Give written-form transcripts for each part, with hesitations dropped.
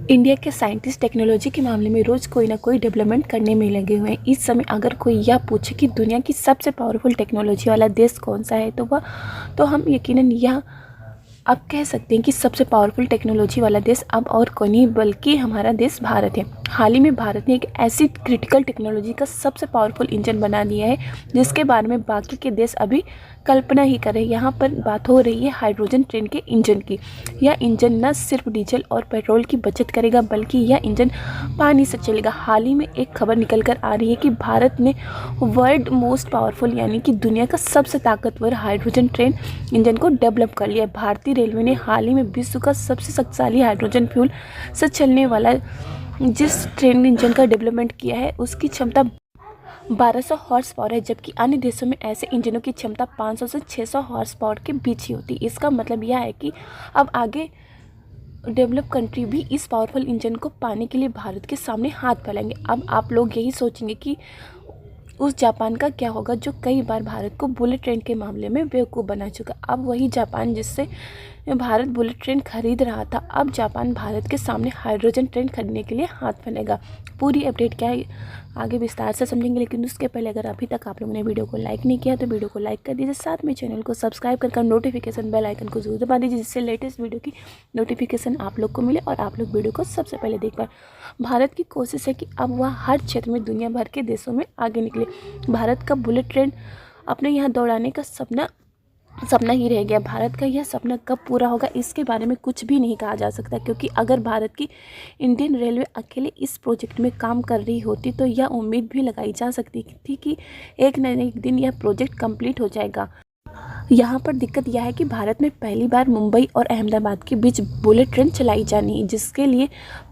India के scientist technology के मामले में रोज़ कोई ना कोई डेवलपमेंट करने में लगे हुए हैं। इस समय अगर कोई यह पूछे कि दुनिया की सबसे पावरफुल टेक्नोलॉजी वाला देश कौन सा है तो हम यकीनन यह अब कह सकते हैं कि सबसे पावरफुल टेक्नोलॉजी वाला देश अब और कोई नहीं बल्कि हमारा देश भारत है। हाल ही में भारत ने एक ऐसी क्रिटिकल टेक्नोलॉजी का सबसे पावरफुल इंजन बना दिया है जिसके बारे में बाकी के देश अभी कल्पना ही करें। यहाँ पर बात हो रही है हाइड्रोजन ट्रेन के इंजन की। यह इंजन न सिर्फ डीजल और पेट्रोल की बचत करेगा बल्कि यह इंजन पानी से चलेगा। हाल ही में एक खबर निकल कर आ रही है कि भारत ने वर्ल्ड मोस्ट पावरफुल यानी कि दुनिया का सबसे ताकतवर हाइड्रोजन ट्रेन इंजन को डेवलप कर लिया है। भारतीय रेलवे ने हाल ही में विश्व का सबसे शक्तिशाली हाइड्रोजन फ्यूल से चलने वाला जिस ट्रेन इंजन का डेवलपमेंट किया है उसकी क्षमता 1200 हॉर्स पावर है, जबकि अन्य देशों में ऐसे इंजनों की क्षमता 500 से 600 हॉर्स पावर के बीच ही होती है। इसका मतलब यह है कि अब आगे डेवलप कंट्री भी इस पावरफुल इंजन को पाने के लिए भारत के सामने हाथ फैलाएंगे। अब आप लोग यही सोचेंगे कि उस जापान का क्या होगा जो कई बार भारत को बुलेट ट्रेन के मामले में बेवकूफ़ बना चुका। अब वही जापान जिससे भारत बुलेट ट्रेन खरीद रहा था, अब जापान भारत के सामने हाइड्रोजन ट्रेन खरीदने के लिए हाथ फैलेगा। पूरी अपडेट क्या है आगे विस्तार से समझेंगे, लेकिन उसके पहले अगर अभी तक आप लोगों ने वीडियो को लाइक नहीं किया तो वीडियो को लाइक कर दीजिए, साथ में चैनल को सब्सक्राइब कर नोटिफिकेशन बेल आइकन को जरूर दबा दीजिए जिससे लेटेस्ट वीडियो की नोटिफिकेशन आप लोग को मिले और आप लोग वीडियो को सबसे पहले देख पाए। भारत की कोशिश है कि अब वह हर क्षेत्र में दुनिया भर के देशों में आगे निकले। भारत का बुलेट ट्रेन अपने यहाँ दौड़ाने का सपना ही रह गया। भारत का यह सपना कब पूरा होगा इसके बारे में कुछ भी नहीं कहा जा सकता, क्योंकि अगर भारत की इंडियन रेलवे अकेले इस प्रोजेक्ट में काम कर रही होती तो यह उम्मीद भी लगाई जा सकती थी कि एक न एक दिन यह प्रोजेक्ट कंप्लीट हो जाएगा। यहाँ पर दिक्कत यह है कि भारत में पहली बार मुंबई और अहमदाबाद के बीच बुलेट ट्रेन चलाई जानी है, जिसके लिए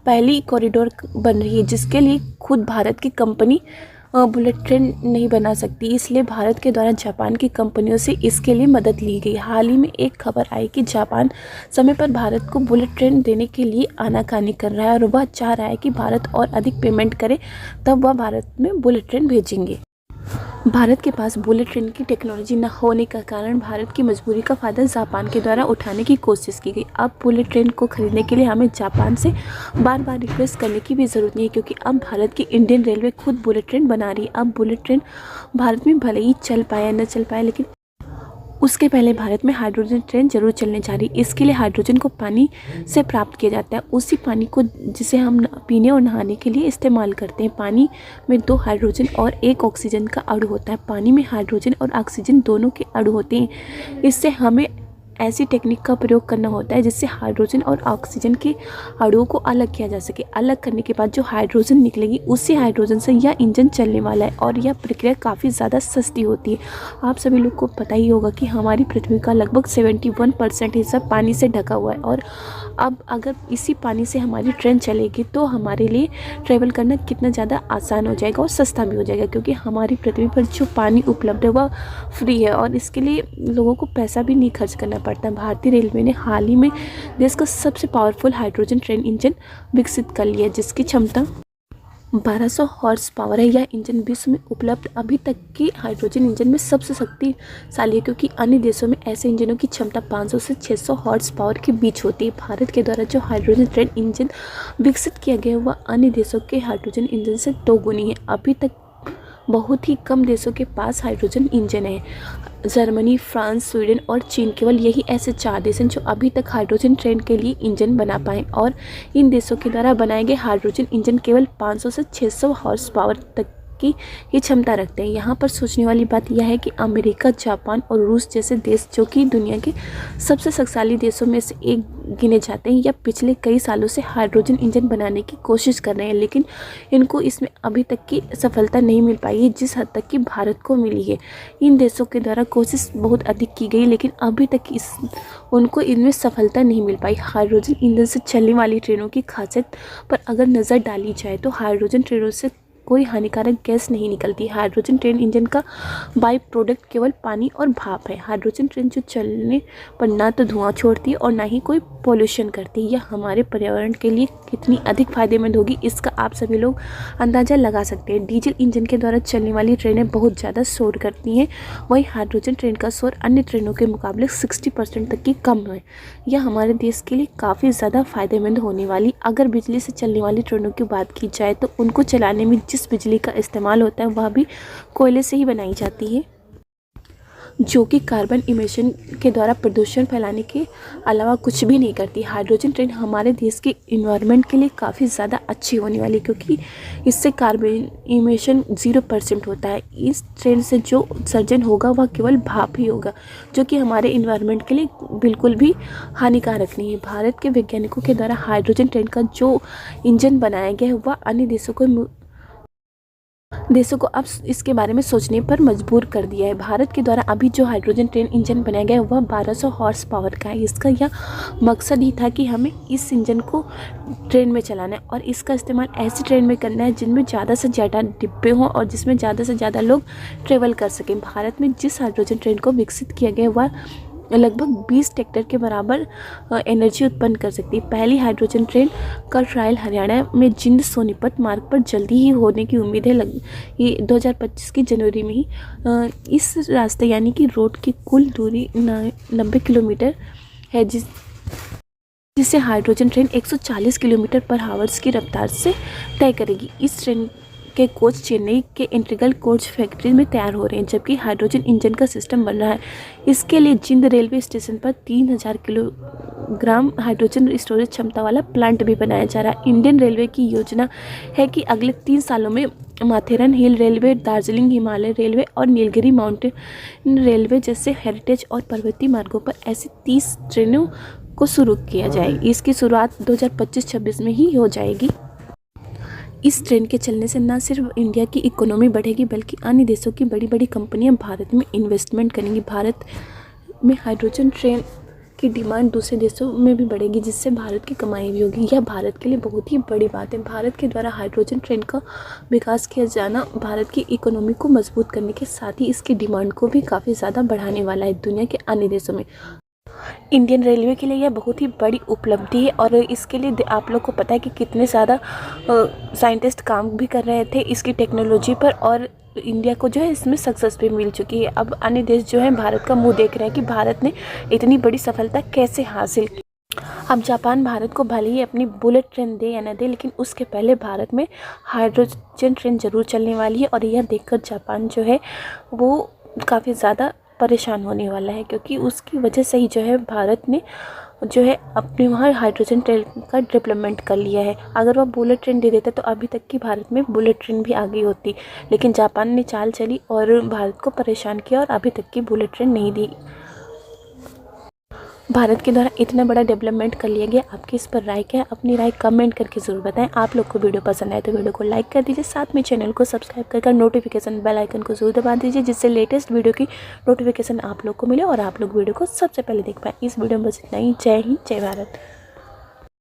पहली कॉरिडोर बन रही है, जिसके लिए खुद भारत की कंपनी बुलेट ट्रेन नहीं बना सकती। इसलिए भारत के द्वारा जापान की कंपनियों से इसके लिए मदद ली गई। हाल ही में एक खबर आई कि जापान समय पर भारत को बुलेट ट्रेन देने के लिए आनाकानी कर रहा है और वह चाह रहा है कि भारत और अधिक पेमेंट करे तब वह भारत में बुलेट ट्रेन भेजेंगे। भारत के पास बुलेट ट्रेन की टेक्नोलॉजी न होने का कारण भारत की मजबूरी का फ़ायदा जापान के द्वारा उठाने की कोशिश की गई। अब बुलेट ट्रेन को खरीदने के लिए हमें जापान से बार बार रिक्वेस्ट करने की भी ज़रूरत नहीं है, क्योंकि अब भारत की इंडियन रेलवे खुद बुलेट ट्रेन बना रही है। अब बुलेट ट्रेन भारत में भले ही चल पाए या न चल पाए, लेकिन उसके पहले भारत में हाइड्रोजन ट्रेन जरूर चलने जा रही है। इसके लिए हाइड्रोजन को पानी से प्राप्त किया जाता है, उसी पानी को जिसे हम पीने और नहाने के लिए इस्तेमाल करते हैं। पानी में 2 हाइड्रोजन और 1 ऑक्सीजन का अणु होता है। पानी में हाइड्रोजन और ऑक्सीजन दोनों के अणु होते हैं। इससे हमें ऐसी टेक्निक का प्रयोग करना होता है जिससे हाइड्रोजन और ऑक्सीजन के अणुओं को अलग किया जा सके। अलग करने के बाद जो हाइड्रोजन निकलेगी उसी हाइड्रोजन से यह इंजन चलने वाला है और यह प्रक्रिया काफ़ी ज़्यादा सस्ती होती है। आप सभी लोग को पता ही होगा कि हमारी पृथ्वी का लगभग 71% हिस्सा पानी से ढका हुआ है, और अब अगर इसी पानी से हमारी ट्रेन चलेगी तो हमारे लिए ट्रैवल करना कितना ज़्यादा आसान हो जाएगा और सस्ता भी हो जाएगा, क्योंकि हमारी पृथ्वी पर जो पानी उपलब्ध है वह फ्री है और इसके लिए लोगों को पैसा भी नहीं खर्च करना पड़ता। भारतीय रेलवे ने हाल ही में देश का सबसे पावरफुल हाइड्रोजन ट्रेन इंजन विकसित कर लिया, जिसकी क्षमता 1200 हॉर्स पावर है। यह इंजन विश्व में उपलब्ध अभी तक की हाइड्रोजन इंजन में सबसे शक्तिशाली है, क्योंकि अन्य देशों में ऐसे इंजनों की क्षमता 500 से 600 हॉर्स पावर के बीच होती है। भारत के द्वारा जो हाइड्रोजन ट्रेन इंजन विकसित किया गया है वह अन्य देशों के हाइड्रोजन इंजन से 2 गुनी है। अभी तक बहुत ही कम देशों के पास हाइड्रोजन इंजन है। जर्मनी, फ्रांस, स्वीडन और चीन, केवल यही ऐसे 4 देश हैं जो अभी तक हाइड्रोजन ट्रेन के लिए इंजन बना पाए, और इन देशों के द्वारा बनाए गए हाइड्रोजन इंजन केवल 500 से 600 हॉर्स पावर तक की ये क्षमता रखते हैं। यहाँ पर सोचने वाली बात यह है कि अमेरिका, जापान और रूस जैसे देश, जो कि दुनिया के सबसे शक्तिशाली देशों में से एक गिने जाते हैं, या पिछले कई सालों से हाइड्रोजन इंजन बनाने की कोशिश कर रहे हैं, लेकिन इनको इसमें अभी तक की सफलता नहीं मिल पाई है जिस हद तक कि भारत को मिली है। इन देशों के द्वारा कोशिश बहुत अधिक की गई, लेकिन अभी तक उनको इनमें सफलता नहीं मिल पाई। हाइड्रोजन ईंधन से चलने वाली ट्रेनों की खासियत पर अगर नज़र डाली जाए तो हाइड्रोजन ट्रेनों से कोई हानिकारक गैस नहीं निकलती। हाइड्रोजन ट्रेन इंजन का बाई प्रोडक्ट केवल पानी और भाप है। हाइड्रोजन ट्रेन जो चलने पर ना तो धुआं छोड़ती है और ना ही कोई पोल्यूशन करती है। यह हमारे पर्यावरण के लिए कितनी अधिक फायदेमंद होगी इसका आप सभी लोग अंदाज़ा लगा सकते हैं। डीजल इंजन के द्वारा चलने वाली ट्रेनें बहुत ज़्यादा शोर करती हैं, वहीं हाइड्रोजन ट्रेन का शोर अन्य ट्रेनों के मुकाबले 60% तक की कम है। यह हमारे देश के लिए काफ़ी ज़्यादा फायदेमंद होने वाली। अगर बिजली से चलने वाली ट्रेनों की बात की जाए तो उनको चलाने में जिस बिजली का इस्तेमाल होता है वह भी कोयले से ही बनाई जाती है, जो कि कार्बन इमिशन के द्वारा प्रदूषण फैलाने के अलावा कुछ भी नहीं करती। हाइड्रोजन ट्रेन हमारे देश के इन्वायरमेंट के लिए काफ़ी ज़्यादा अच्छी होने वाली, क्योंकि इससे कार्बन इमिशन 0% होता है। इस ट्रेन से जो उत्सर्जन होगा वह केवल भाप ही होगा, जो कि हमारे इन्वायरमेंट के लिए बिल्कुल भी हानिकारक नहीं है। भारत के वैज्ञानिकों के द्वारा हाइड्रोजन ट्रेन का जो इंजन बनाया गया है वह अन्य देशों को अब इसके बारे में सोचने पर मजबूर कर दिया है। भारत के द्वारा अभी जो हाइड्रोजन ट्रेन इंजन बनाया गया है वह 1200 हॉर्स पावर का है। इसका यह मकसद ही था कि हमें इस इंजन को ट्रेन में चलाना है और इसका इस्तेमाल ऐसी ट्रेन में करना है जिनमें ज़्यादा से ज़्यादा डिब्बे हों और जिसमें ज़्यादा से ज़्यादा लोग ट्रेवल कर सकें। भारत में जिस हाइड्रोजन ट्रेन को विकसित किया गया वह लगभग 20 ट्रैक्टर के बराबर एनर्जी उत्पन्न कर सकती है। पहली हाइड्रोजन ट्रेन का ट्रायल हरियाणा में जिंद सोनीपत मार्ग पर जल्दी ही होने की उम्मीद है। ये 2025 की जनवरी में ही इस रास्ते यानी कि रोड की कुल दूरी 90 किलोमीटर है, जिसे हाइड्रोजन ट्रेन 140 किलोमीटर पर आवर्स की रफ्तार से तय करेगी। इस ट्रेन के कोच चेन्नई के इंटीग्रल कोच फैक्ट्री में तैयार हो रहे हैं, जबकि हाइड्रोजन इंजन का सिस्टम बन रहा है। इसके लिए जिंद रेलवे स्टेशन पर 3000 किलोग्राम हाइड्रोजन स्टोरेज क्षमता वाला प्लांट भी बनाया जा रहा है। इंडियन रेलवे की योजना है कि अगले 3 सालों में माथेरन हिल रेलवे, दार्जिलिंग हिमालय रेलवे और नीलगिरी माउंटेन रेलवे जैसे हेरिटेज और पर्वतीय मार्गों पर ऐसी 30 ट्रेनों को शुरू किया जाए। इसकी शुरुआत 2025-26 में ही हो जाएगी। इस ट्रेन के चलने से न सिर्फ इंडिया की इकोनॉमी बढ़ेगी बल्कि अन्य देशों की बड़ी बड़ी कंपनियां भारत में इन्वेस्टमेंट करेंगी। भारत में हाइड्रोजन ट्रेन की डिमांड दूसरे देशों में भी बढ़ेगी, जिससे भारत की कमाई भी होगी। यह भारत के लिए बहुत ही बड़ी बात है। भारत के द्वारा हाइड्रोजन ट्रेन का विकास किया जाना भारत की इकोनॉमी को मजबूत करने के साथ ही इसकी डिमांड को भी काफ़ी ज़्यादा बढ़ाने वाला है दुनिया के अन्य देशों में। इंडियन रेलवे के लिए यह बहुत ही बड़ी उपलब्धि है और इसके लिए आप लोग को पता है कि कितने ज़्यादा साइंटिस्ट काम भी कर रहे थे इसकी टेक्नोलॉजी पर, और इंडिया को जो है इसमें सक्सेस भी मिल चुकी है। अब अन्य देश जो है भारत का मुंह देख रहे हैं कि भारत ने इतनी बड़ी सफलता कैसे हासिल की। अब जापान भारत को भले ही अपनी बुलेट ट्रेन दे या न दे, लेकिन उसके पहले भारत में हाइड्रोजन ट्रेन ज़रूर चलने वाली है और यह देखकर जापान जो है वो काफ़ी ज़्यादा परेशान होने वाला है, क्योंकि उसकी वजह से ही जो है भारत ने जो है अपने वहाँ हाइड्रोजन ट्रेन का डेवलपमेंट कर लिया है। अगर वह बुलेट ट्रेन दे देता तो अभी तक की भारत में बुलेट ट्रेन भी आ गई होती, लेकिन जापान ने चाल चली और भारत को परेशान किया और अभी तक की बुलेट ट्रेन नहीं दी। भारत के द्वारा इतना बड़ा डेवलपमेंट कर लिया गया। आपकी इस पर राय क्या है? अपनी राय कमेंट करके ज़रूर बताएं। आप लोग को वीडियो पसंद आए तो वीडियो को लाइक कर दीजिए, साथ में चैनल को सब्सक्राइब कर नोटिफिकेशन बेल आइकन को ज़रूर दबा दीजिए, जिससे लेटेस्ट वीडियो की नोटिफिकेशन आप लोग को मिले और आप लोग वीडियो को सबसे पहले देख पाएँ। इस वीडियो में बस इतना ही। जय हिंद, जय भारत।